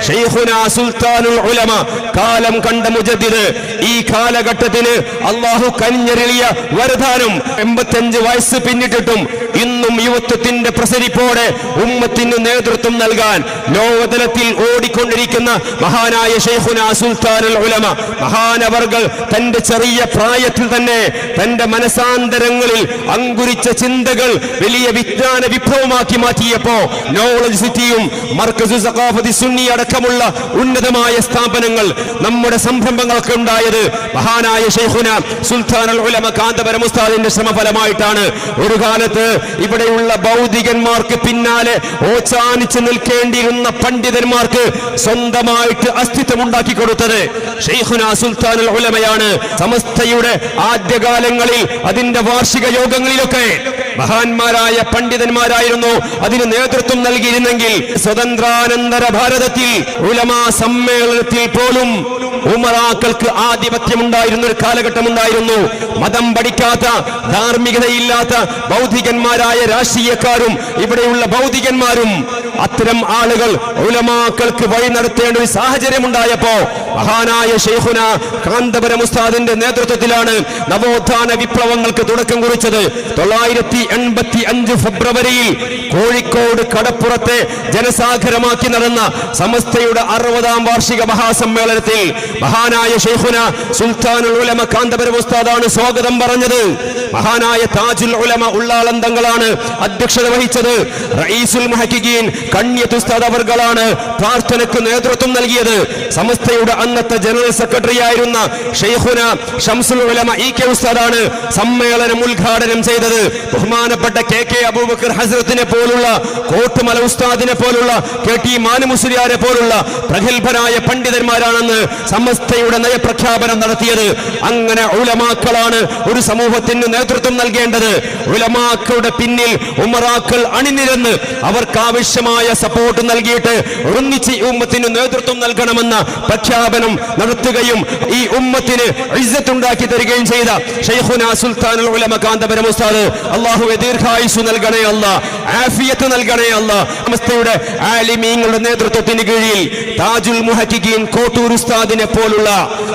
ശൈഖുനാ സുൽത്താനുൽ ഉലമ, കാലം കണ്ട മുജദ്ദിദ്. ഈ കാലഘട്ടത്തിന് അള്ളാഹു കനിഞ്ഞരുളിയ വരദാനം. 85 വയസ്സ് പിന്നിട്ടിട്ടും ഇന്നും യുവത്വത്തിന്റെ പ്രസരിപ്പോടെ ഉമ്മത്തിന് നേതൃത്വം നൽകാൻ ലോകതലത്തിൽ ഓടിക്കൊണ്ടിരിക്കുന്ന മഹാനായ ശൈഖുനാ സുൽത്താനുൽ ഉലമ മഹാനവർകൾ തന്റെ ചെറിയ പ്രായത്തിൽ തന്നെ തന്റെ മനസാന്തരങ്ങളിൽ അങ്കുരിച്ച ചിന്തകൾ വലിയ വിജ്ഞാന വിപ്ലവമാക്കി മാറ്റിയപ്പോ നോളജ് സിറ്റിയും മർക്കസു സഖാഫത്തി സുന്നി അടക്കമുള്ള ഉന്നതമായ സ്ഥാപനങ്ങൾ നമ്മുടെ സംരംഭങ്ങൾക്ക് ഉണ്ടായത് മഹാനായ ശൈഖുനാ സുൽത്താനുൽ ഉലമ കാന്തപുരം ഉസ്താദിന്റെ ശ്രമഫലമായിട്ടാണ്. ഒരു കാലത്ത് ഇവിടെയുള്ള ഭൗതികന്മാർക്ക് പിന്നാലെ ഓച്ചാനിച്ച് നിൽക്കേണ്ടിയിരുന്ന പണ്ഡിതന്മാർക്ക് സ്വന്തമായിട്ട് അസ്തിത്വം ഉണ്ടാക്കി കൊടുത്തത് ശൈഖുനാ സുൽത്താനുൽ ഉലമയാണ്. സമസ്തയുടെ ആദ്യകാലങ്ങളിൽ അതിന്റെ വാർഷിക യോഗങ്ങളിലൊക്കെ മഹാന്മാരായ പണ്ഡിതന്മാരായിരുന്നു അതിന് നേതൃത്വം നൽകിയിരുന്നെങ്കിൽ സ്വതന്ത്രാനന്തര ഭാരതത്തിൽ ഉലമാ സമ്മേളനത്തിൽ പോലും ഉമറാക്കൾക്ക് ആധിപത്യമുണ്ടായിരുന്ന ഒരു കാലഘട്ടം ഉണ്ടായിരുന്നു. മതം പഠിക്കാത്ത, ധാർമ്മികതയില്ലാത്ത ഭൗതികന്മാരായ രാഷ്ട്രീയക്കാരും ഇവിടെയുള്ള ഭൗതികന്മാരും അത്തരം ആളുകൾ ഉലമാക്കൾക്ക് വഴി നടത്തേണ്ട ഒരു സാഹചര്യം ഉണ്ടായപ്പോ മഹാനായ ശൈഖുനാ കാന്തപുരം ഉസ്താദിന്റെ നേതൃത്വത്തിലാണ് നവോത്ഥാന വിപ്ലവങ്ങൾക്ക് തുടക്കം കുറിച്ചത്. 985 ഫെബ്രുവരിയിൽ കോഴിക്കോട് കടപ്പുറത്തെ ജനസാഗരമാക്കി നടന്ന സമസ്തയുടെ 60ാം വാർഷിക മഹാസമ്മേളനത്തിൽ മഹാനായ ശൈഖുനാ സുൽത്താനുൽ ഉലമ കാന്തപുരം ഉസ്താദാണ് സ്വാഗതം പറഞ്ഞത്. മഹാനായ താജുൽ ഉലമ ഉള്ളാളം തങ്ങളാണ് അധ്യക്ഷത വഹിച്ചത്. റഈസുൽ മുഹഖിഖീൻ കണ്യത്ത് ഉസ്താദ് അവർകളാണ് പ്രാർത്ഥനയ്ക്ക് നേതൃത്വം നൽകിയത്. സമസ്തയുടെ അന്നത്തെ ജനറൽ സെക്രട്ടറി ആയിരുന്ന ശൈഖുനാ ശംസുൽ ഉലമ ഇ.കെ. ഉസ്താദാണ് സമ്മേളനം ഉദ്ഘാടനം ചെയ്തത്. ബഹുമാനപ്പെട്ട കെ അബൂബക്കർ ഹസ്രത്തിനെ പോലുള്ള, കോട്ടുമല ഉസ്താദിനെ പോലുള്ള, കെ.ടി. മാനുമുസ്ലിയാരെ പോലുള്ള പ്രഗത്ഭരായ പണ്ഡിതന്മാരാണെന്ന് സമസ്തയുടെ നയപ്രഖ്യാപനം നടത്തിയത്. അങ്ങനെ ഉലമാക്കളാണ് ഒരു സമൂഹത്തിന് നേതൃത്വം നൽകേണ്ടത്. ഉലമാക്കളുടെ പിന്നിൽ ഉമറാക്കൾ അണിനിരന്ന് അവർക്ക് ആവശ്യമായ സപ്പോർട്ട് നൽകിയിട്ട് ഒന്നിച്ച് ഉമ്മത്തിന് നേതൃത്വം നൽകണമെന്ന പ്രഖ്യാപനം നടത്തുകയും ഈ ഉമ്മത്തിന് ഇസ്സത്ത് ഉണ്ടാക്കി തരികയും ചെയ്ത ശൈഖുനാ സുൽത്താനുൽ ഉലമ കാന്തപുരം ഉസ്താദ് അല്ലാഹുവേ ദീർഘായുസ്സ് നൽകണേ അല്ലാഹ്, ആഫിയത്ത് നൽകണേ അല്ലാഹ്. സമസ്തയുടെ ആലിമീങ്ങളുടെ നേതൃത്വത്തിന് കീഴിൽ താജുൽ മുഹഖിഖീൻ കോട്ടൂർ ഉസ്താദിനെ പോലുള്ള,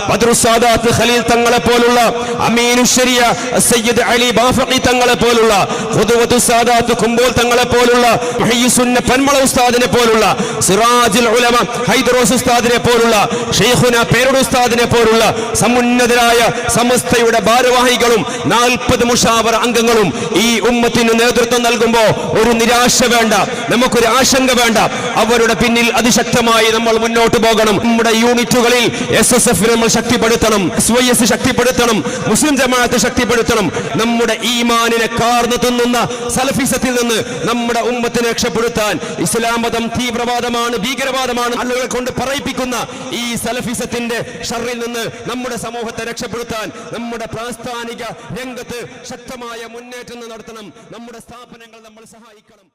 ബദ്റുസ് സാദാത്ത് ഖലീൽ തങ്ങളെ പോലുള്ള, അമീനുശ് ശരിയ സയ്യിദ് അലി ബാഫഖി തങ്ങളെ പോലുള്ള, ഖുദ്വത്തുസ് സാദാത്ത് കുമ്പോൾ തങ്ങളെ പോലുള്ള, മുഹയ്യിസുന്ന പന്മള ഉസ്താദിനെ പോലുള്ള, സിറാജുൽ ഉലമ ഹൈദറോസ് ഉസ്താദിനെ പോലുള്ള, ശൈഖുനാ പേരുടെ ഉസ്താദിനെ പോലുള്ള സമുന്നതരായ സമസ്തയുടെ ഭാരവാഹികളും 40 മുഷാവറ അംഗങ്ങളും ഈ ഉമ്മത്തിന് നേതൃത്വം നൽകുമ്പോൾ ഒരു നിരാശ വേണ്ട, നമുക്കൊരു ആശങ്ക വേണ്ട. അവരുടെ പിന്നിൽ അതിശക്തമായി നമ്മൾ മുന്നോട്ട് പോകണം. നമ്മുടെ യൂണിറ്റുകളിൽ SSF നമ്മൾ ശക്തിപ്പെടുത്തണം, SYS ശക്തിപ്പെടുത്തണം, മുസ്ലിം ജമാഅത്ത് ശക്തിപ്പെടുത്തണം. നമ്മുടെ ഈമാനിനെ കാർന്നു തിന്നുന്ന സലഫിസത്തിൽ നിന്ന് നമ്മുടെ ഉമ്മത്തിനെ രക്ഷപ്പെടുത്താൻ, ഇസ്ലാം മതം തീവ്രവാദമാണ്, ഭീകരവാദമാണ് ആളുകളെ കൊണ്ട് പറയിപ്പിക്കുന്ന ഈ സലഫിസത്തിന്റെ ഷർറിൽ നിന്ന് നമ്മുടെ സമൂഹത്തെ രക്ഷപ്പെടുത്താൻ നമ്മുടെ പ്രാസ്ഥാനിക രംഗത്ത് ശക്തമായ മുന്നേറ്റം നടത്തണം. നമ്മുടെ സ്ഥാപനങ്ങൾ നമ്മൾ സഹായിക്കണം.